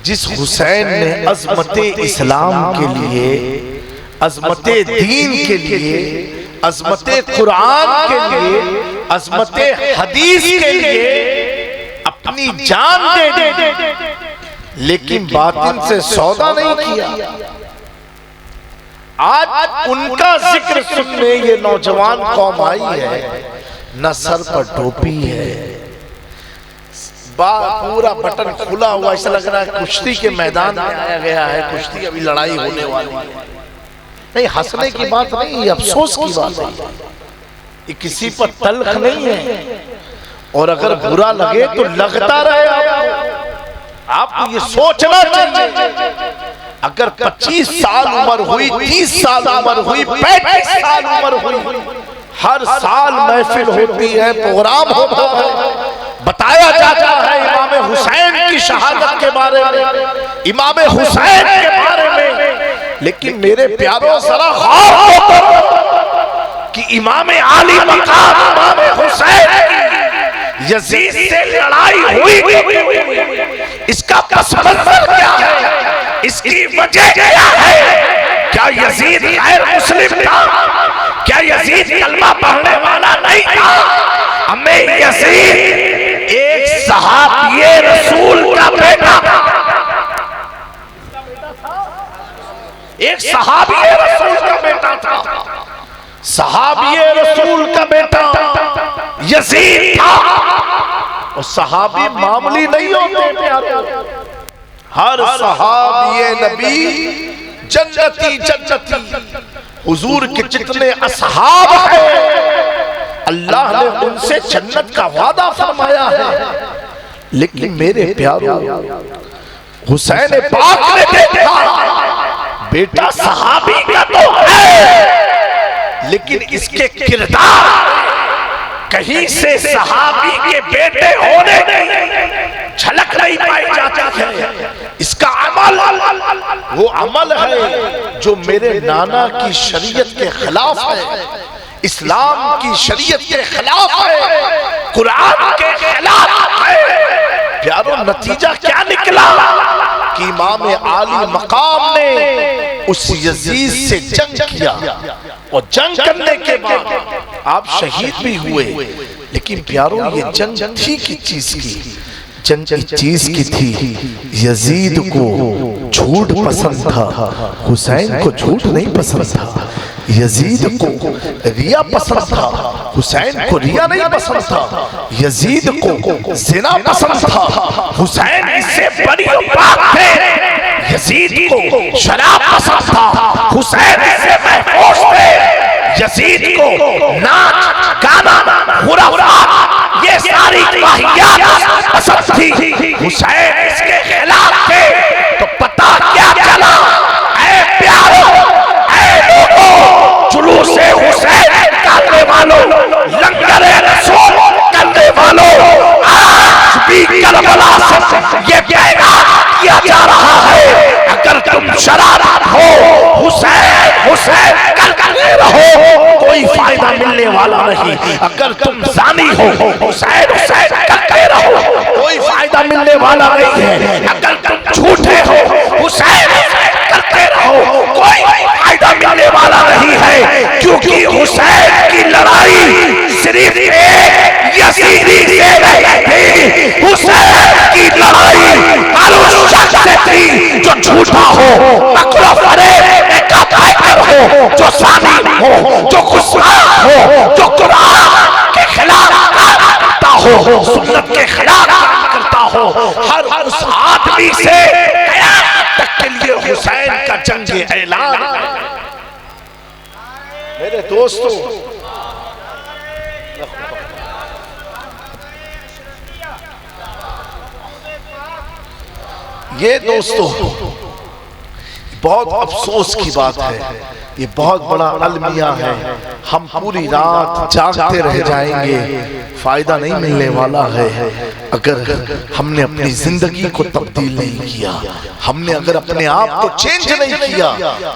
जिस हुसैन ने अजमत इस्लाम के लिए, अजमत दीन के लिए, अजमत कुरान के लिए, अजमत हदीस के लिए अपनी जान दे दी, लेकिन बातिन से सौदा नहीं किया। आज उनका जिक्र सुनने ये नौजवान कौम आई है, न सर पर टोपी है, पूरा बटन खुला हुआ, ऐसा लग रहा है कुश्ती के मैदान में आया गया है, कुश्ती अभी लड़ाई होने वाली है। नहीं, हंसने की बात नहीं, ये अफसोस की बात है, ये किसी पर तल्ख नहीं है। और अगर बुरा लगे तो लगता रहे। आपको ये सोचना चाहिए, अगर 25 साल उम्र हुई, 30 साल उम्र हुई, 35 साल उम्र हुई, हर साल महफिल होती है, प्रोग्राम होता है, बताया जाता है इमाम हुसैन की शहादत के बारे में, इमाम हुसैन के बारे में, लेकिन मेरे प्यारों जरा गौर करो कि इमाम आली मकाम इमाम हुसैन की यजीद से लड़ाई हुई, इसका पस मंजर क्या है, इसकी वजह क्या है? क्या यजीद गैर मुस्लिम था? क्या यजीद कलमा पढ़ने वाला नहीं था? हमें यजीद एक सहाबी रसूल का बेटा, एक सहाबी रसूल का बेटा था, सहाबी रसूल का बेटा यजीद था। और सहाबी मामूली नहीं होते प्यारे, हर सहाबी नबी जन्नती जन्नती। हुजूर के जितने असहाब हैं अल्लाह ने उनसे जन्नत का वादा फरमाया है, लेकिन मेरे प्यारों हुसैन पाक ने देखा बेटा सहाबी का तो है, लेकिन इसके किरदार कहीं से सहाबी के बेटे होने की झलक नहीं पाई जाती है। इसका अमल वो अमल है जो मेरे नाना की शरीयत के खिलाफ है, इस्लाम की शरीयत के खिलाफ है, कुरान के खिलाफ है। प्यारो नतीजा क्या निकला कि इमाम आली मकाम ने उस यजीद से जंग किया, और जंग करने के बाद आप शहीद भी हुए। लेकिन प्यारो ये जंग थी किस चीज की? जंग इस चीज की थी, यजीद को झूठ पसंद था, हुसैन को झूठ नहीं पसंद था। यजीद को रिया पसंद था, हुसैन को रिया नहीं पसंद था। यजीद को ज़िना पसंद था, हुसैन इससे बड़ी पाक थे। यजीद को शराब पसंद था, हुसैन इससे महफूज थे। यजीद को नाच गाना खुराफात ये सारी वाहियात पसंद थी, हुसैन इसके खिलाफ थे। तो पता क्या चला? ऐ प्यारो, ऐ लोगों, जुलूसे हुसैन निकालने वालों, लंगरे रसूल करने वालों, आज भी करबला से ये पैगाम किया जा रहा है, अगर तुम शरारत हो हुसैन हुसैन करते रहो, कोई फायदा मिलने वाला नहीं। अगर तुम जानी हो हुसैन हुसैन करते रहो, कोई फायदा मिलने वाला नहीं है। अगर तुम झूठे हो हुसैन करते रहो, कोई फायदा मिलने वाला नहीं है, क्योंकि हुसैन की लड़ाई सिर्फ एक यजीदी से नहीं थी। हुसैन की लड़ाई उस शख्स से थी जो झूठा हो, नकलो फरेब का कायर हो, जो सानी हो, जो गुस्ताख हो, जो कुरान के खिलाफ काम करता हो, सुन्नत के खिलाफ काम करता हो। हर उस आदमी से क़यामत तक के लिए हुसैन का जंग ऐलान है। मेरे दोस्तों, ये दोस्तों बहुत अफसोस की बात है, ये बहुत बड़ा अलमिया है। हम पूरी रात जागते रह जाएंगे, फायदा नहीं मिलने वाला है अगर हमने अपनी जिंदगी को तब्दील नहीं किया, हमने अगर अपने आप को चेंज नहीं किया,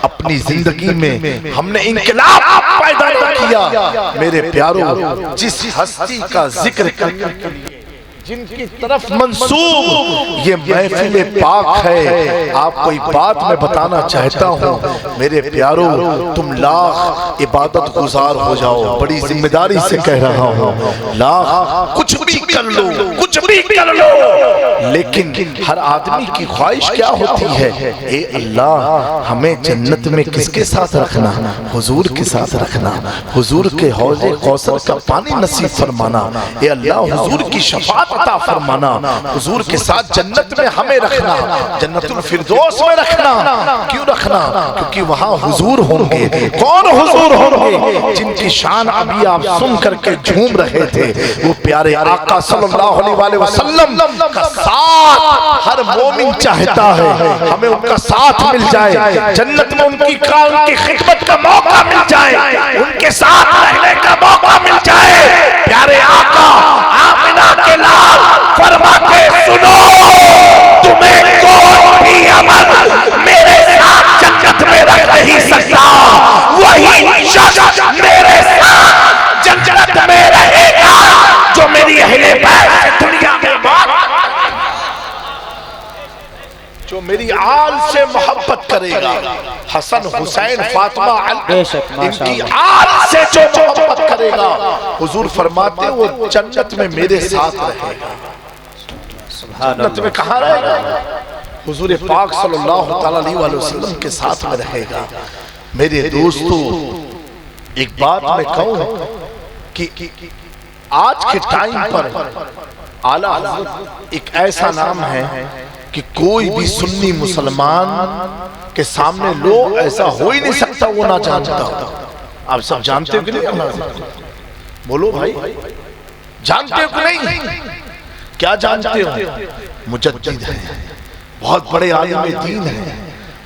अपनी जिंदगी में हमने इनकलाब पैदा नहीं किया। मेरे प्यारों, जिस हस्ती का जिक्र करने के लिए जिनकी तरफ मंसूब ये महफिल पाक है। आपको एक बात मैं बताना चाहता हूँ मेरे प्यारो, तुम लाख इबादत गुजार हो जाओ, बड़ी जिम्मेदारी से कह रहा हूँ, लाख कुछ भी कर लो, कुछ भी कर लो, लेकिन हर आदमी की ख्वाहिश क्या होती है, ए अल्लाह हमें जन्नत में किसके साथ रखना, हुजूर के साथ रखना, हुजूर के हौज़े कौसर का पानी नसीब फरमाना, ए अल्लाह हुजूर की शफाअत अता फरमाना, हुजूर के साथ जन्नत में हमें रखना, जन्नतुल फिरदौस में रखना। क्यों रखना? क्योंकि वहां हुजूर होंगे। कौन हुजूर होंगे? जिनकी शान अभी आप सुन करके झूम रहे थे, वो प्यारे आका सल्लल्लाहु अलैहि वसल्लम का साथ हर मोमिन चाहता है हमें उनका साथ मिल जाए, जन्नत में उनकी खिदमत का मौका मिल जाए, उनके साथ रहने का मौका मिल जाए। प्यारे आका आमिना के लाल फरमाते सुनो, तुम्हें कोई भी अमल मेरे साथ जन्नत में रख नहीं सकता, वही शख्स मेरे साथ जन्नत में रहेगा जो मेरी अहले बैत से दुनिया में बात, जो मेरी आल से मोहब्बत करेगा। हसन हुसैन फातिमा इनकी आल से जो मोहब्बत करेगा, हुजूर फरमाते वो जन्नत में मेरे साथ रहेगा। जन्नत में कहाँ रहेगा? हुजूर पाक सल्लल्लाहु अलैहि वसल्लम के साथ में रहेगा। मेरे दोस्तों, एक बात मैं कहूँ कि आज के टाइम पर आला हज़रत एक ऐसा नाम है कि कोई भी सुन्नी मुसलमान के सामने लो, ऐसा हो ही नहीं सकता वो ना जानता। आप सब जानते हो कि नहीं? बोलो भाई, जानते हो कि नहीं? क्या जानते हो? मुजद्दिद है, बहुत बड़े आलिम दीन है,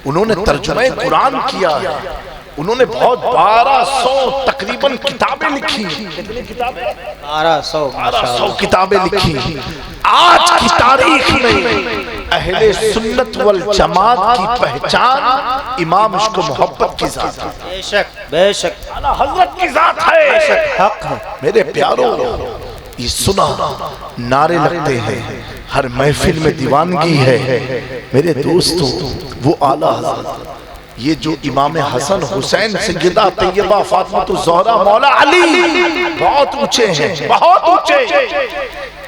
उन्होंने तर्जुमा कुरान किया है, उन्होंने बहुत 1200 तकरीबन किताबें लिखी। कितनी किताबें? 1200 किताबें लिखी। आज की तारीख में अहले सुन्नत वल जमात की पहचान इमाम इश्क मोहब्बत की जात है। बेशक बेशक आला हज़रत की जात है, बेशक हक है। मेरे प्यारो, ये सुना नारे लगते हैं, हर महफिल में दीवानगी है। मेरे दोस्तों, वो आला हज़रत, ये जो इमाम हसन हुसैन सैयदा तैयबा फातिमा ज़हरा मौला अली, बहुत ऊंचे हैं, बहुत ऊंचे,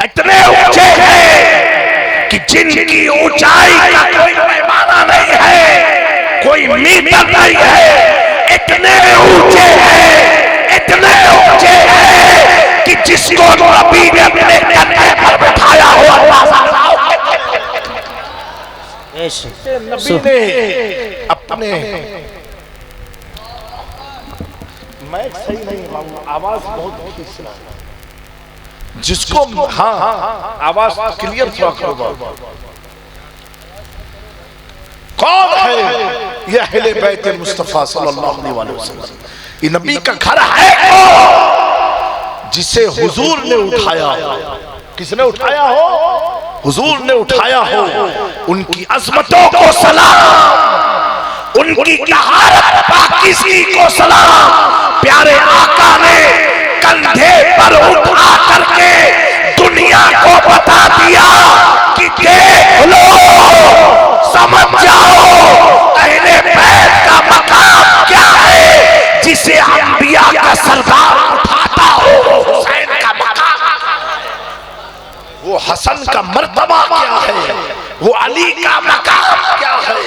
इतने ऊंचे हैं कि जिनकी ऊंचाई का कोई पैमाना नहीं है, कोई मीटर नहीं है। इतने ऊंचे हैं, इतने ऊंचे हैं कि जिसको नबी ने अपने कंधे पर बिठाया हो, नबी ने अपने, मैं सही नहीं, आवाज बहुत जिसको, हाँ आवाज क्लियर थोड़ा करो। कौन है ये अहले बैत मुस्तफा सल्लल्लाहु अलैहि वसल्लम? ये नबी का घर है जिसे हुजूर ने उठाया। किसने उठाया हो? हुजूर ने उठाया हो। उनकी अज़मतों को सलाम, उनकी तहारत पाकीज़गी को सलाम। प्यारे आका ने कंधे पर उठा करके दुनिया को बता दिया कि देख लो, समझ जाओ अहले बैत का मकाम क्या है, जिसे अंबिया का सरदार उठाता हो। हुसैन का मकाम, वो हसन का मर्तबा क्या है, वो अली का मकाम क्या है।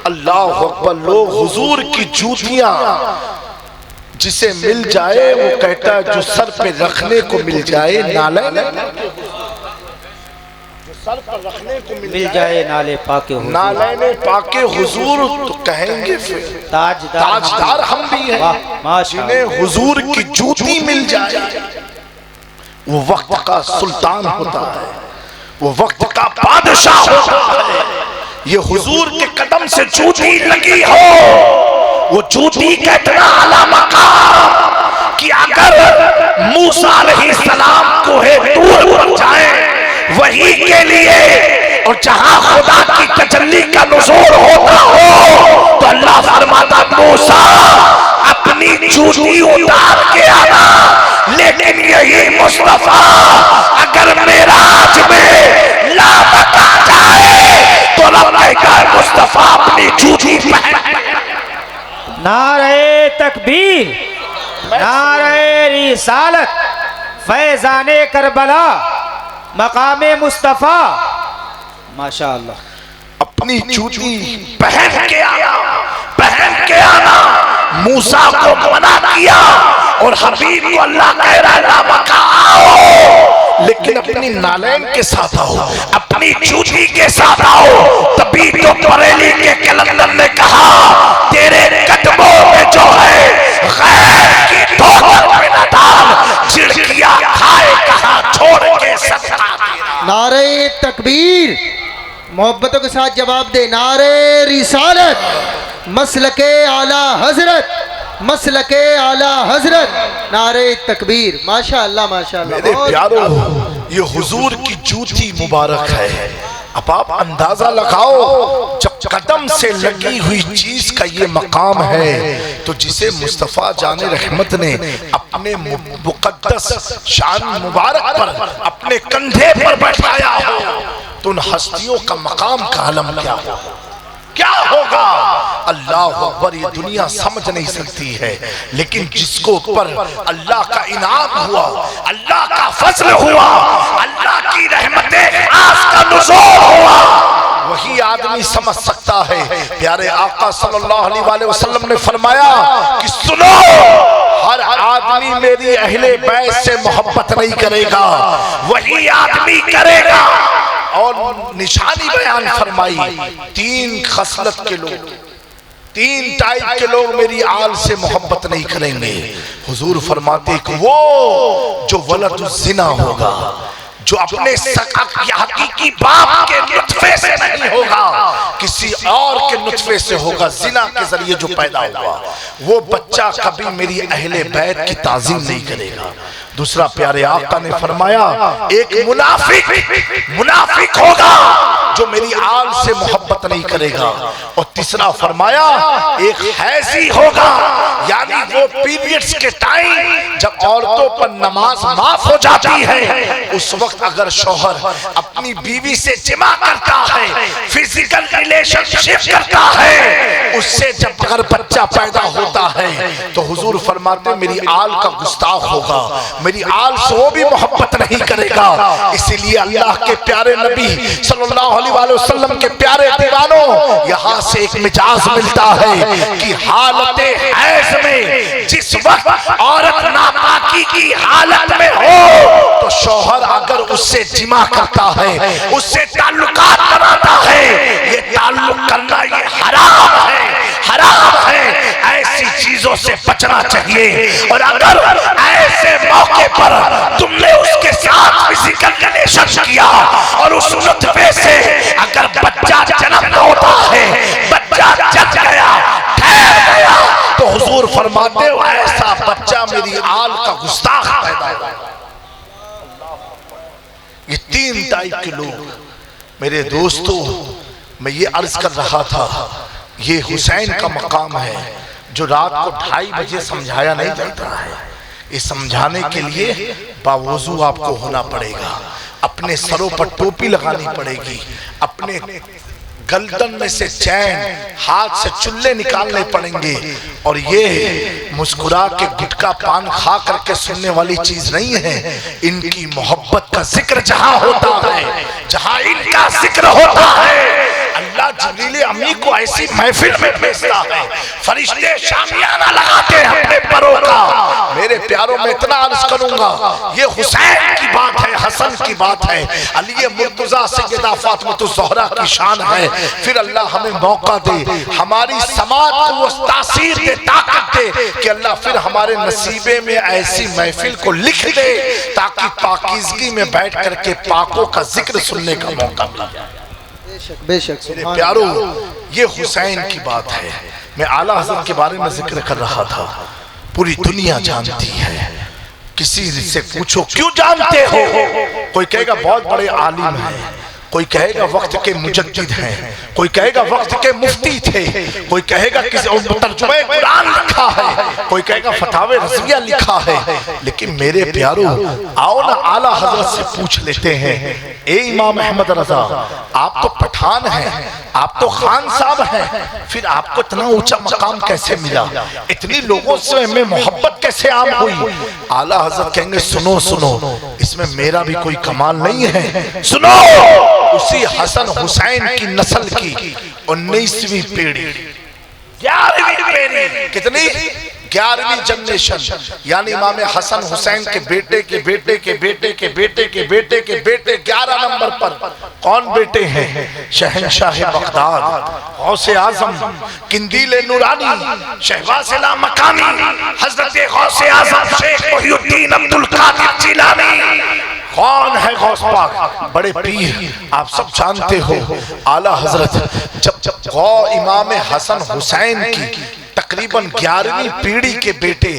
अल्लाह अकबर। लोग हुजूर की जूतियां जिसे मिल जाए वो कहता है जो सर पे रखने को मिल जाए नाले, जो सर पर रखने को मिल जाए नाले पाके, नाले ने पाके हुजूर, तो कहेंगे फिर ताजदार हम भी हैं। जिन्हें हुजूर की जूती मिल जाए वो वक्त का सुल्तान होता है, वो वक्त का बादशाह होता है। ये हुजूर के कदम से जूती लगी हो, वो जूती का इतना आला मकाम कि अगर मूसा अलैहिस्सलाम को है दूर पर जाए वही के लिए, और जहां खुदा की तजल्ली का नुज़ूल होता हो तो अल्लाह फरमाता मूसा अपनी जूती उतार के आना। लेकिन यही मुस्तफा अगर मेराज अपनी जूती पहन। नारे तकबीर, नारे रिसालत, फैजाने करबला, मकामे मुस्तफा। माशाअल्लाह। अपनी जूती पहन के आया, पहन के आना। मूसा को मना किया और हबीब को अल्लाह कह रहा मक्का आओ, लेकिन अपनी नालैन के साथ आओ, अपनी जूती के साथ आओ। तभी तो बरेली के कलंदर ने कहा तेरे कदमों में जो है गैर की ठोकर में न डाल, चिड़किया खाए कहां छोड़ के सत्ता। नारे तकबीर, मोहब्बतों के साथ जवाब दे। नारे रिसालत, मसलके आला हजरत, मसलके आला हजरत, नारे तकबीर। माशाअल्लाह माशाअल्लाह। मेरे प्यारो, ये हुजूर की जूती मुबारक है। अब आप अंदाजा लगाओ, जब कदम से लगी हुई चीज का ये मकाम है, तो जिसे मुस्तफा जाने रहमत ने अपने मुकद्दस शान मुबारक पर अपने कंधे पर बैठाया हो, तो उन हस्तियों का मकाम का आलम क्या होगा, क्या होगा। अल्लाह अकबर, ये दुनिया समझ नहीं सकती है, लेकिन जिसको ऊपर अल्लाह का इनाम हुआ, अल्लाह का फजल हुआ, अल्लाह की रहमतें खास का नुज़ूल हुआ, वही आदमी समझ सकता है। प्यारे आका सल्लल्लाहु अलैहि वसल्लम ने फरमाया कि सुनो, हर आदमी मेरी अहले बैत से मोहब्बत नहीं करेगा, वही आदमी करेगा। और निशानी बयान फरमाई, तीन खसलत के लोग, तीन टाइप के लोग मेरी आल से मोहब्बत नहीं करेंगे। हुजूर फरमाते कि वो जो वलद ज़िना होगा, जो अपने हकीकी बाप के नुत्फे से नहीं होगा, किसी और के नुत्फे से होगा, जिना के जरिए जो पैदा हुआ, वो बच्चा कभी मेरी अहले बैत की ताज़ीम नहीं करेगा। दूसरा, प्यारे आका ने फरमाया एक मुनाफिक होगा जो मेरी आल से मोहब्बत नहीं करेगा। और तीसरा फरमाया एक हैज़ी होगा, यानी वो पीरियड्स के टाइम जब औरतों पर नमाज माफ हो जाती है, उस वक्त अगर शौहर अपनी बीवी से जिमा करता है, फिजिकल रिलेशनशिप करता है, उससे जब अगर बच्चा पैदा होता है, तो हुजूर फरमाते मेरी आल का गुस्ताख होगा, मेरी आल से वो भी मोहब्बत नहीं करेगा। इसीलिए अल्लाह के प्यारे नबी सल्लल्लाहु अलैहि वसल्लम के प्यारे दीवानों, यहाँ से एक मिजाज मिलता है कि हालत हैज़ में जिस वक्त औरत नापाकी की हालत में हो, तो शौहर अगर उससे जिमा करता है, उससे ताल्लुकात बनाता है, ये ताल्लुक करना ये हराम है, हराम है। ऐसी चीजों से बचना चाहिए। और अगर ऐसे मौके पर तुमने उसके साथ फिजिकल रिलेशन किया और उस नुत्फे से अगर बच्चा जन्म होता है, बच्चा जच गया, ठहर गया, तो हुजूर फरमाते हो ऐसा बच्चा मेरी आल का गुस्ताख पैदा होगा। ये तीन टाइप के लोग मेरे दोस्तों, मैं ये अर्ज कर रहा था, ये हुसैन का मकाम है जो रात को 2:30 बजे समझाया नहीं जाता है। ये समझाने के लिए बावजूद आपको होना पड़ेगा, अपने सरों पर टोपी लगानी पड़ेगी, अपने गर्दन में से चैन, हाथ से चुल्ले निकालने पड़ेंगे। और ये मुस्कुरा के गुटखा पान खा करके सुनने वाली चीज नहीं है। इनकी मोहब्बत का जिक्र जहां होता है, जहां इनका जिक्र होता है, अल्लाह जिब्रील अमी को ऐसी महफिल में भेजता है, फरिश्ते शामियाना लगाते हैं अपने परों का। मेरे प्यारों में इतना अर्ज करूंगा, ये हुसैन की बात है, हसन की बात है, अली मुर्तजा सैयदा फातिमा ज़हरा की शान है। फिर अल्लाह हमें मौका दे, हमारी समाज को वो तासीर दे, ताकत दे कि अल्लाह फिर हमारे नसीबे में ऐसी महफिल को लिख दे ताकि पाकीज़गी में बैठ करके पाकों का जिक्र सुनने का मौका मिले। बेशक मेरे प्यारो, ये हुसैन की बात है। मैं आला हज़रत के बारे में जिक्र कर रहा था, पूरी दुनिया जानती है। किसी से पूछो क्यों जानते हो, कोई कहेगा बहुत बड़े आलिम हैं, कोई कहेगा वक्त के मुजद्दिद हैं, कोई कहेगा वक्त के मुफ्ती थे, कोई कहेगा किसी और तर्जुमे कुरान लिखा है, कोई कहेगा फतावे रज़विया लिखा है। लेकिन मेरे प्यारो, आओ ना आला हजरत से पूछ लेते हैं, ए इमाम अहमद रजा, आप तो पठान हैं, आप तो खान साहब हैं, फिर आपको इतना ऊंचा मकाम कैसे मिला, इतनी लोगों से में मोहब्बत कैसे आम हुई? आला हजरत कहेंगे सुनो सुनो, इसमें मेरा भी कोई कमाल नहीं है। सुनो, उसी हसन हुसैन की नस्ल की 19वीं पीढ़ी, 11वीं पीढ़ी, कितनी 11वीं जनरेशन, यानी इमाम हसन हुसैन के बेटे के बेटे के बेटे के बेटे के बेटे के बेटे 11 नंबर पर कौन बेटे हैं? शहंशाह बगदाद, गौसे आजम, किंदील नूरानी, शहबाज लामकानी, हजरत गौसे आजम शेख मुहिउद्दीन अब्दुल कादिर जिलानी। कौन है गौस पाक? बड़े पीर, आप सब जानते हो। आला हजरत जब गौ इमाम हसन हुसैन की तकरीबन 11वीं पीढ़ी के बेटे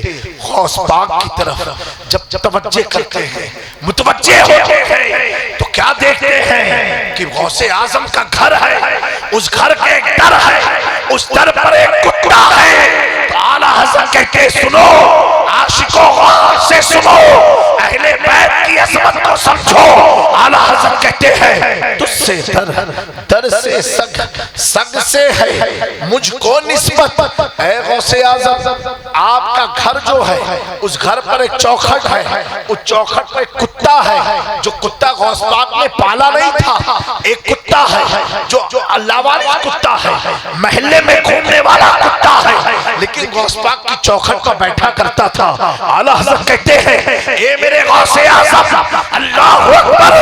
गौस पाक की तरफ जब तवज्जे करते हैं, मुतवज्जे होते हैं, तो क्या देखते हैं कि गौसे आजम का घर है, उस घर के एक दर है, उस दर पर एक कुत्ता है। तो आला हजरत कहते सुनो, आशिकों गौर से सुनो, अहले बैत की अज़मत को समझो। आला हजरत कहते हैं तुझसे दर से सग से है मुझको निस्बत। ऐ गौसे आज़म, आपका घर जो है, उस घर पर एक चौखट है, उस चौखट पर एक कुत्ता है, जो कुत्ता गौस पाक ने पाला नहीं था। एक कुत्ता है जो अल्लाहवाला कुत्ता है, महल्ले में घूमने वाला कुत्ता है, लेकिन गौस पाक की चौखट पर बैठा करता था। आला हजरत कहते हैं ए मेरे गौसे आज़म, अल्लाहु अकबर,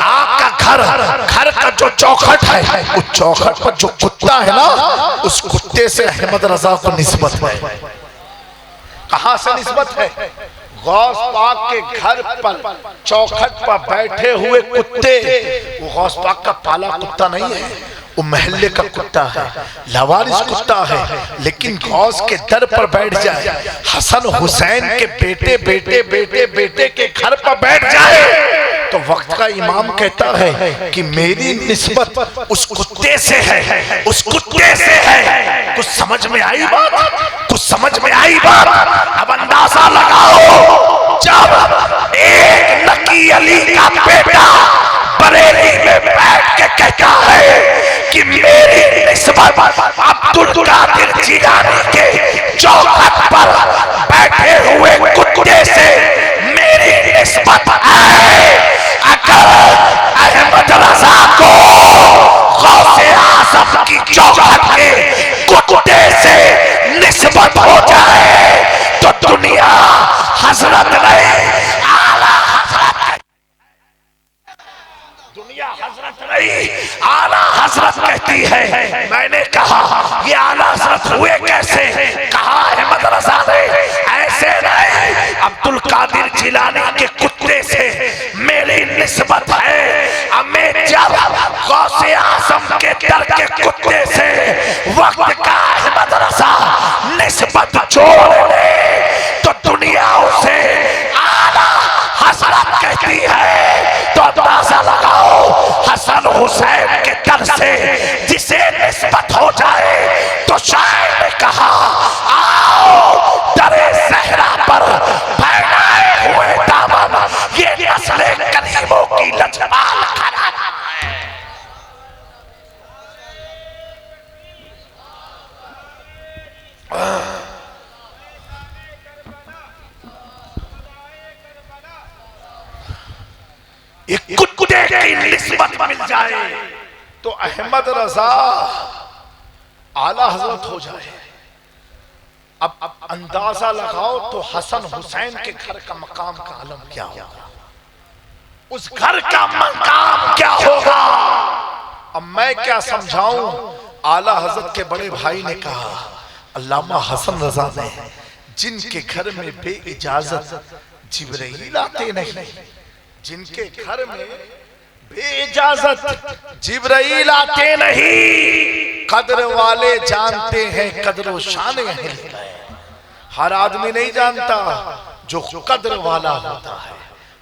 आपका घर का जो चौखट है, उस चौखट पर जो कुत्ता है ना, उस कुत्ते से अहमद रजा को निस्बत है। कहां से निस्बत है? गौस पाक के घर पर चौखट पर बैठे हुए कुत्ते, वो गौस पाक का पाला कुत्ता नहीं है, वो महल्ले का कुत्ता है, लावारिस कुत्ता है। लेकिन गौस के दर पर बैठ जाए, हसन हुसैन के बेटे बेटे बेटे बेटे के घर पर बैठ जाए, तो वक्त का इमाम कहता है कि मेरी निस्बत उस कुत्ते से है, उस कुत्ते से है। कुछ समझ में आई बात? कुछ समझ में आई बात? अब अंदाजा लगाओ, जब एक नकी अली का बेटा बरेली में बैठ के कहता है कि मेरी निस्बत अब्दुल कादिर जिलानी के चौखट पर बैठे हुए कुत्ते से मेरी निस्बत है। अगर अहमद रजा को गौसे आज़म की चौखट के कुत्ते से निस्बत हो जाए, तो दुनिया हजरत नहीं, आला हजरत, दुनिया हजरत नहीं, आला हजरत कहती है। मैंने कहा ये आला हजरत हुए कैसे? कहा अहमद रजा ने ऐसे नहीं, अब्दुल कादिर जिलानी के कुत्ते से मेरी निस्बत है। हमें जब गौसे आज़म के दर के कुत्ते से वक्त का अहमद रजा निस्बत छोड़ दे, तो दुनिया उसे आला हजरत कहती है। तो अंदाजा लगाओ, हसन हुसैन के दर से जिसे निस्बत हो जाए, तो शायर ने कहा आओ दरे सहरा पर फैलाए हुए दामन, ये नस्ले करीमों की लजपाल खराना है। एक कुत्ते की निस्बत मिल जाए तो अहमद रजा आला हजरत हो जाए। अब अंदाजा लगाओ तो हसन हुसैन के घर का मकाम का आलम क्या होगा, उस घर का मकाम क्या होगा। अब मैं क्या समझाऊं, आला हजरत के बड़े भाई ने कहा, अल्लामा हसन रजा ने, जिनके घर में बे इजाजत जिब्राइल आते नहीं, जिनके घर में बेइजाजत जिब्राइल आते नहीं, कदर वाले जानते हैं कदर व शान है। हर आदमी नहीं जानता, जो कदर वाला होता है,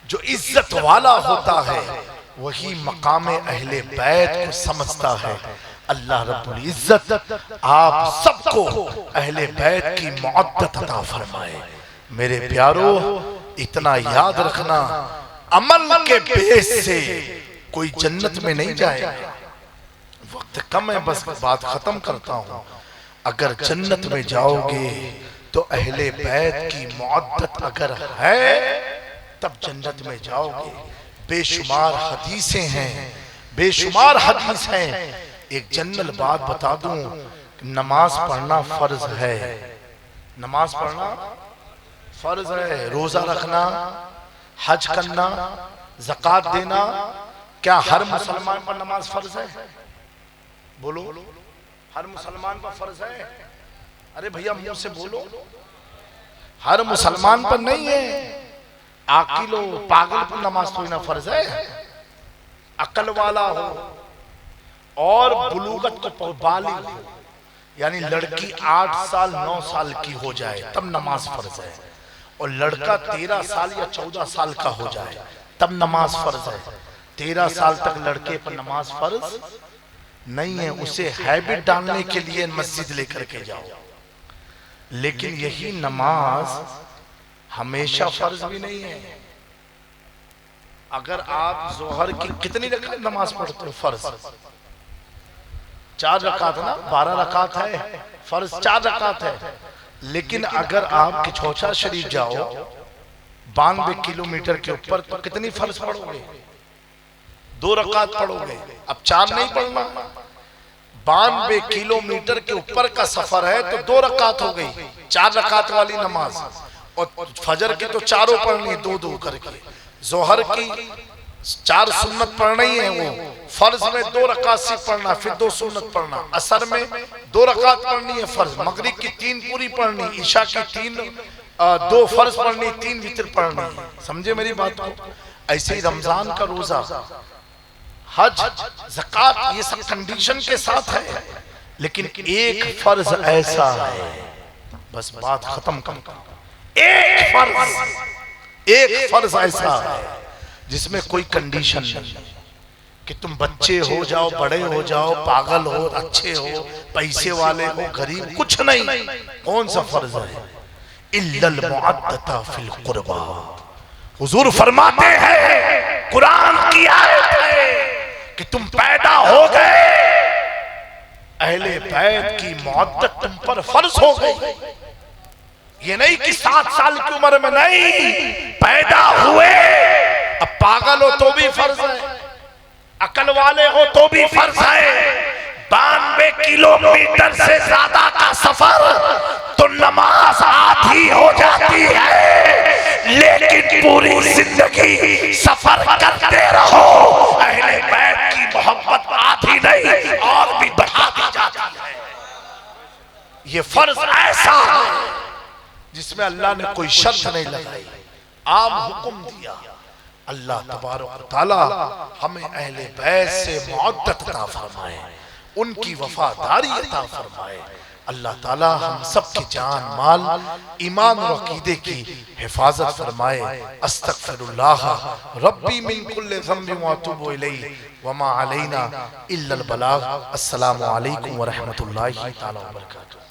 जो इज्जत वाला होता है, वही मकाम अहले बैत को समझता है। अल्लाह रब्बुल इज्जत आप सबको अहले बैत की मुअद्दत अता फरमाए। मेरे प्यारो, इतना याद रखना, अमल के बेस से कोई जन्नत में नहीं जाएगा। वक्त कम है, बस बात खत्म करता हूं। अगर जन्नत में जाओगे तो अहले बैत की मुअद्दत अगर है तब जन्नत में जाओगे। बेशुमार हदीसें हैं, बेशुमार हदीस हैं। एक जनरल बात बता दूं, नमाज पढ़ना फर्ज है, नमाज पढ़ना फर्ज है। रोजा रखना, हज करना, ज़कात देना, क्या हर मुसलमान पर नमाज फर्ज है? बोलो, हर मुसलमान पर फर्ज है? अरे भैया मुंह से बोलो, हर मुसलमान पर नहीं है। आकिलो पागल पर नमाज थोड़ी ना फर्ज है। अकल वाला हो और बुलूगत को बालिग हो, यानी लड़की 8 साल 9 साल की हो जाए तब नमाज फर्ज है, और लड़का 13 साल या 14 साल का हो जाए तब नमाज फर्ज है। 13 साल तक लड़के पर नमाज फर्ज नहीं है, उसे हैबिट डालने के लिए मस्जिद लेकर के जाओ। लेकिन यही नमाज हमेशा फर्ज भी नहीं है। अगर आप जोहर की कितनी रकात नमाज पढ़ते हो? फर्ज 4 रकात ना, 12 रकात है, फर्ज 4 रकात है। लेकिन अगर आप किछौछा शरीफ जाओ 92 किलोमीटर के ऊपर, तो कितनी फर्ज पढ़ोगे? 2 रकात पढ़ोगे। अब 4 नहीं पढ़ना। 92 किलोमीटर के ऊपर का सफर है तो 2 रकात हो गई, 4 रकात वाली नमाज। और फजर की तो चारों पढ़नी है, 2-2 करके। जोहर की 4 सुन्नत पढ़नी है, वो फर्ज में 2 रकात सिर्फ पढ़ना, फिर 2 सुन्नत पढ़ना। असर में 2 रकात पढ़नी है फर्ज, मगरिब की 3 पूरी पढ़नी, ईशा की 2 फर्ज पढ़नी, 3 वितर पढ़नी। समझे मेरी बात को? ऐसे ही रमजान का रोजा, हज, ज़कात, ये सब कंडीशन के साथ है। लेकिन एक फर्ज ऐसा है, बस बात खत्म कर, एक फर्ज ऐसा है जिसमें कोई कंडीशन नहीं कि तुम बच्चे हो जाओ, बड़े हो जाओ, पागल हो, अच्छे हो, पैसे वाले हो, गरीब, कुछ नहीं। कौन सा फर्ज है? इल्लल मुअद्दता फिल कुर्बा। हुजूर फरमाते हैं, कुरान की आयत है कि तुम पैदा हो गए, अहले बैत की मुअद्दत तुम पर फर्ज हो गई। ये नहीं कि 7 साल की उम्र में नहीं, पैदा हुए। अब पागल हो तो भी फर्ज है, अकल वाले हो तो भी फर्ज है। 92 किलोमीटर से ज्यादा का सफर तो नमाज आधी हो जाती है, लेकिन पूरी जिंदगी सफर करते रहो, अहले बैत की मोहब्बत आधी नहीं और भी बढ़ा दी जाती है। ये फर्ज ऐसा है जिसमें अल्लाह ने कोई शर्त नहीं लगाई, आम हुक्म दिया। अल्लाह तबारक व तआला हमें अहले बैत से मुअद्दत अता फरमाए, उनकी वफादारी अता फरमाए। अल्लाह ताला हम सब की जान, माल, ईमान और अकीदे की हिफाजत फरमाए। अस्तगफिरुल्लाह रब्बी मिन कुल्लि ज़ंबिन व अतूबु इलैहि व मा अलैना इल्लल बलाग। अस्सलामु अलैकुम व रहमतुल्लाहि तआला व बरकातुहू।